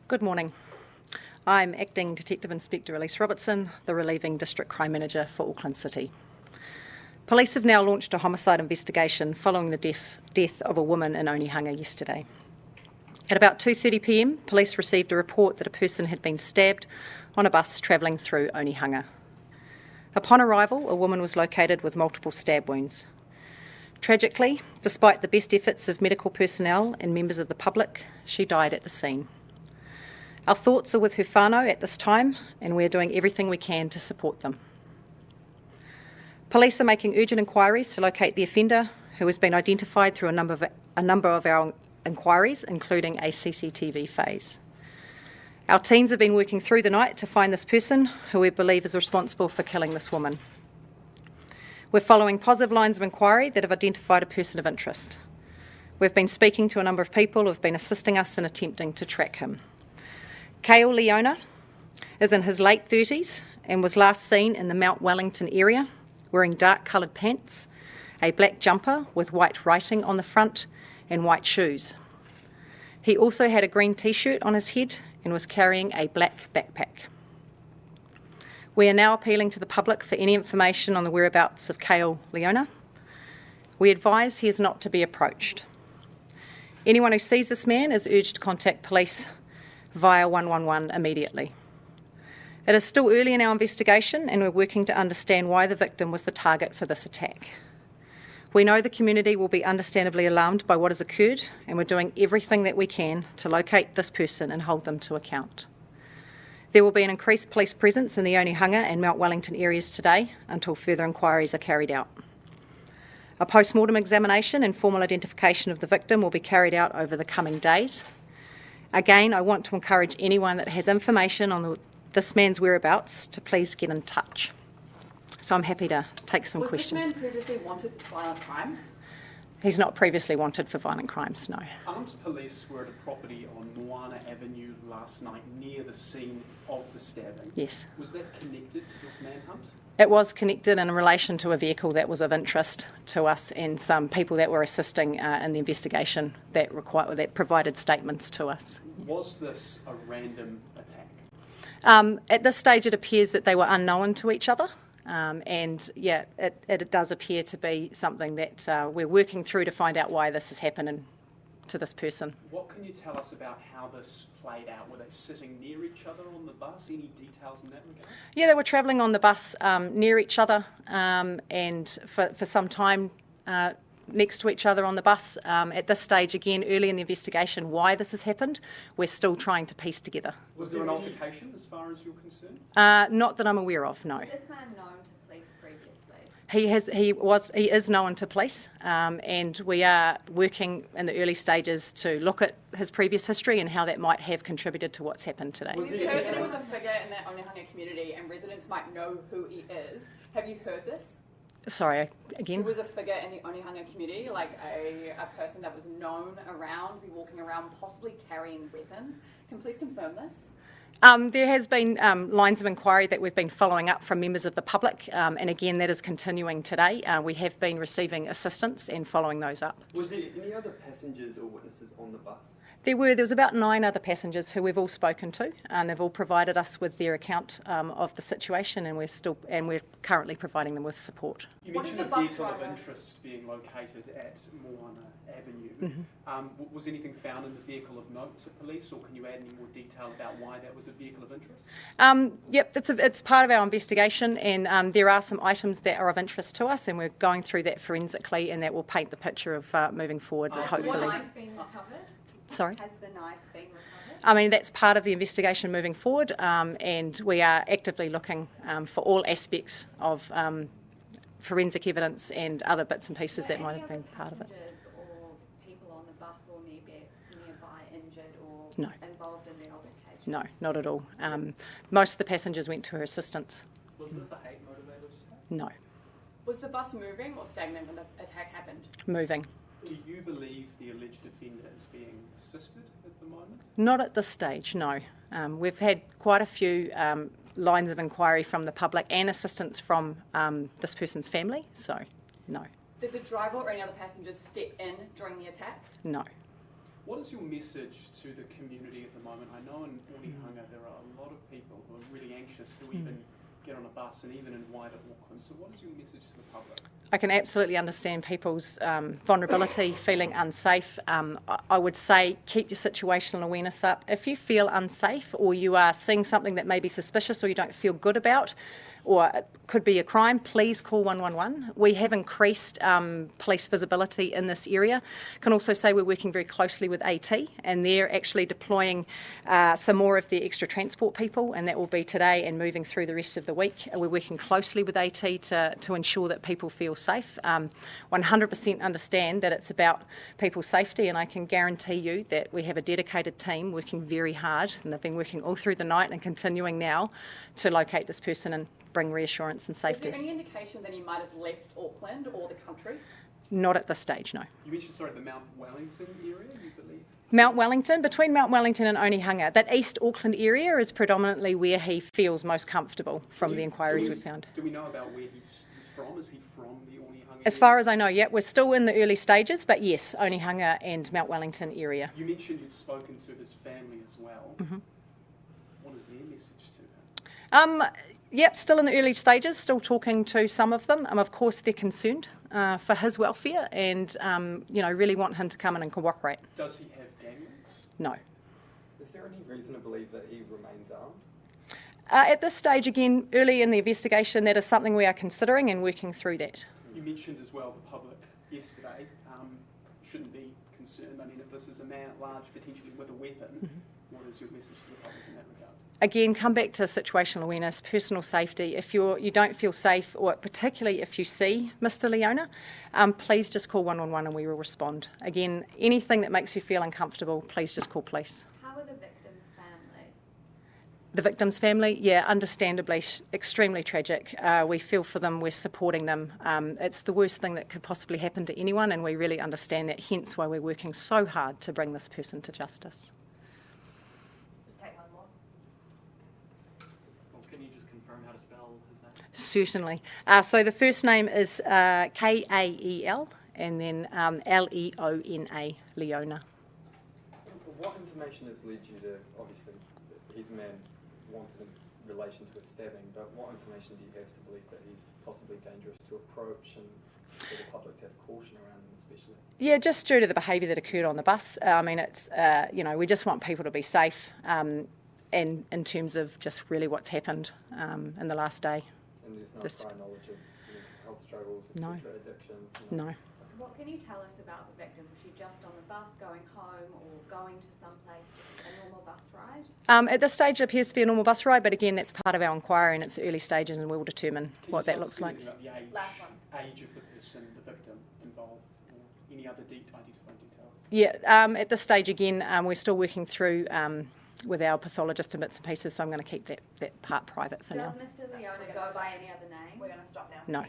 Good morning. I'm Acting Detective Inspector Elise Robertson, the Relieving District Crime Manager for Auckland City. Police have now launched a homicide investigation following the death of a woman in Onehunga yesterday. At about 2:30pm, police received a report that a person had been stabbed on a bus travelling through Onehunga. Upon arrival, a woman was located with multiple stab wounds. Tragically, despite the best efforts of medical personnel and members of the public, she died at the scene. Our thoughts are with her whānau at this time, and we are doing everything we can to support them. Police are making urgent inquiries to locate the offender, who has been identified through a number of our inquiries, including a CCTV phase. Our teams have been working through the night to find this person, who we believe is responsible for killing this woman. We're following positive lines of inquiry that have identified a person of interest. We've been speaking to a number of people who have been assisting us in attempting to track him. Kale Leona is in his late 30s and was last seen in the Mount Wellington area wearing dark coloured pants, a black jumper with white writing on the front and white shoes. He also had a green t-shirt on his head and was carrying a black backpack. We are now appealing to the public for any information on the whereabouts of Kale Leona. We advise he is not to be approached. Anyone who sees this man is urged to contact police via 111 immediately. It is still early in our investigation and we're working to understand why the victim was the target for this attack. We know the community will be understandably alarmed by what has occurred, and we're doing everything that we can to locate this person and hold them to account. There will be an increased police presence in the Onehunga and Mount Wellington areas today until further inquiries are carried out. A post-mortem examination and formal identification of the victim will be carried out over the coming days. Again, I want to encourage anyone that has information on this man's whereabouts to please get in touch. So I'm happy to take some questions. Was this man previously wanted for violent crimes? He's not previously wanted for violent crimes, no. Armed police were at a property on Moana Avenue last night near the scene of the stabbing. Yes. Was that connected to this manhunt? It was connected in relation to a vehicle that was of interest to us and some people that were assisting in the investigation that provided statements to us. Was this a random attack? At this stage, it appears that they were unknown to each other. It does appear to be something that we're working through to find out why this has happened to this person. What can you tell us about how this played out? Were they sitting near each other on the bus? Any details in that regard? Yeah, they were travelling on the bus near each other and for some time next to each other on the bus. At this stage, again, early in the investigation, why this has happened, we're still trying to piece together. Was there an altercation as far as you're concerned? Not that I'm aware of, no. Was this man known to police previously? He is known to police, and we are working in the early stages to look at his previous history and how that might have contributed to what's happened today. We've heard that he was a figure in that Onehunga community and residents might know who he is. Have you heard this? Sorry, again? He was a figure in the Onehunga community, like a person that was known around, be walking around, possibly carrying weapons. Can please confirm this? There has been lines of inquiry that we've been following up from members of the public, and again that is continuing today. We have been receiving assistance and following those up. Was there any other passengers or witnesses on the bus? There was about 9 other passengers who we've all spoken to, and they've all provided us with their account of the situation, and we're currently providing them with support. You mentioned a vehicle of interest being located at Moana Avenue. Mm-hmm. Was anything found in the vehicle of note to police, or can you add any more detail about why that was a vehicle of interest? Yep, it's part of our investigation, and there are some items that are of interest to us, and we're going through that forensically, and that will paint the picture of moving forward, hopefully. Has the knife been recovered? Sorry? Has the knife been recovered? I mean, that's part of the investigation moving forward, and we are actively looking for all aspects of forensic evidence and other bits and pieces that might have been part of it. Or people on the bus or nearby injured or involved in the altercation? No, not at all. Most of the passengers went to her assistance. Was this a hate motivated attack? No. Was the bus moving or stagnant when the attack happened? Moving. Do you believe the alleged offender is being assisted at the moment? Not at this stage, no. We've had quite a few lines of inquiry from the public and assistance from this person's family, so no. Did the driver or any other passengers step in during the attack? No. What is your message to the community at the moment? I know in Onehunga there are a lot of people who are really anxious to even get on a bus, and even in wider Auckland. So what is your message to the public? I can absolutely understand people's vulnerability, feeling unsafe. I would say keep your situational awareness up. If you feel unsafe or you are seeing something that may be suspicious or you don't feel good about, or it could be a crime, please call 111. We have increased police visibility in this area. I can also say we're working very closely with AT, and they're actually deploying some more of the extra transport people, and that will be today and moving through the rest of the week. We're working closely with AT to ensure that people feel safe. 100% understand that it's about people's safety, and I can guarantee you that we have a dedicated team working very hard, and they've been working all through the night and continuing now to locate this person and bring reassurance and safety. Is there any indication that he might have left Auckland or the country? Not at this stage, no. You mentioned, the Mount Wellington area, you believe? Mount Wellington, between Mount Wellington and Onehunga, that East Auckland area is predominantly where he feels most comfortable from the inquiries we've found. Do we know about where he's from? Is he from the Onehunga As far as I know, we're still in the early stages, but yes, Onehunga and Mount Wellington area. You mentioned you'd spoken to his family as well. Mm-hmm. What is their message to him? Still in the early stages, still talking to some of them. Of course, they're concerned for his welfare and, really want him to come in and cooperate. Does he have gang links? No. Is there any reason to believe that he remains armed? At this stage, again, early in the investigation, that is something we are considering and working through that. You mentioned as well the public yesterday shouldn't be concerned. I mean, if this is a man at large, potentially with a weapon, what is your message to the public in that regard? Again, come back to situational awareness, personal safety. If you don't feel safe, or particularly if you see Mr. Leona, please just call 111 and we will respond. Again, anything that makes you feel uncomfortable, please just call police. How are the victim's family? The victim's family, understandably, extremely tragic. We feel for them, we're supporting them. It's the worst thing that could possibly happen to anyone, and we really understand that, hence why we're working so hard to bring this person to justice. Just take one more. Well, can you just confirm how to spell his name? Certainly. So the first name is Kael, and then Leona, Leona. What information has led you to, obviously, he's a man wanted in relation to a stabbing, but what information do you have to believe that he's possibly dangerous to approach and for the public to have caution around him especially? Yeah, just due to the behaviour that occurred on the bus. I mean, it's, we just want people to be safe and in terms of just really what's happened in the last day. And there's no Just- prior knowledge of mental health struggles, No. etc., addiction? No. What can you tell us about the victim? Was she just on the bus going home or going to some place, just a normal bus ride? At this stage, it appears to be a normal bus ride, but again, that's part of our inquiry and it's early stages, and we'll determine what that looks like. About the age, Last one. age of the person, the victim involved, or any other identifying details? Yeah, at this stage, again, we're still working through with our pathologist and bits and pieces, so I'm going to keep that part private for Does now. Mr. Leona go by any other name? We're going to stop now. No.